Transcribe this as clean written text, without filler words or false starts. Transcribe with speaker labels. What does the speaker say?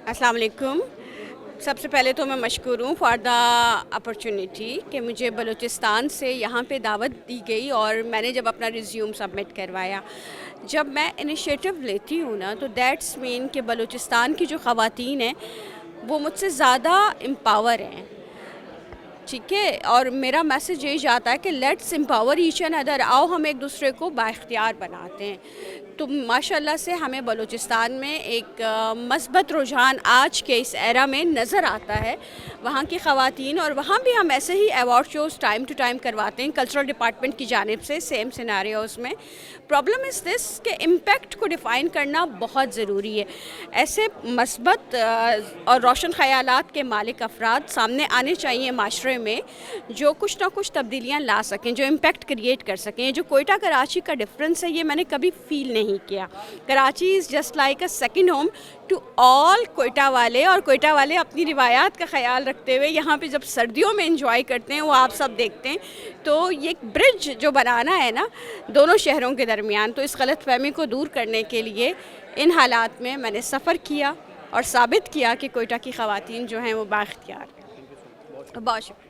Speaker 1: अस्सलाम वालेकुम। सबसे पहले तो मैं मशकूर हूँ फॉर द अपॉर्चुनिटी कि मुझे बलूचिस्तान से यहाँ पे दावत दी गई और मैंने जब अपना रिज्यूम सबमिट करवाया, जब मैं इनिशिएटिव लेती हूँ ना, तो दैट्स मीन कि बलूचिस्तान की जो ख़वातीन हैं वो मुझसे ज़्यादा एम्पावर हैं, ठीक है। और मेरा मैसेज यही जाता है कि let's empower each and other, आओ हम एक दूसरे को बाइख्तियार बनाते हैं। तो माशाल्लाह से हमें बलूचिस्तान में एक मस्बत रुझान आज के इस एरा में नज़र आता है वहाँ की ख़वातीन, और वहाँ भी हम ऐसे ही award shows time to time करवाते हैं कल्चरल डिपार्टमेंट की जानिब से, सेम सिनेरियोज़ में। प्रॉब्लम इज़ दिस कि इम्पेक्ट को डिफ़ाइन करना बहुत ज़रूरी है। ऐसे मस्बत और रोशन ख़यालात के मालिक अफराद सामने आने चाहिए माशरे में, जो कुछ ना कुछ तब्दीलियाँ ला सकें, जो इम्पेक्ट क्रिएट कर सकें। जो कोयटा कराची का डिफरेंस है, ये मैंने कभी फ़ील नहीं किया। Karachi is just like a second home to all Quetta वाले, और कोयटा वाले अपनी रिवायात का ख्याल रखते हुए यहाँ पे जब सर्दियों में इंजॉय करते हैं, वो आप सब देखते हैं। तो ये एक ब्रिज जो बनाना है ना दोनों शहरों के दरमियान, तो इस गलतफहमी को दूर करने के लिए इन हालात में मैंने सफ़र किया और साबित किया कि कोयटा की ख़वातीन जो हैं वो बाइख्तियार। बहुत शुक्रिया।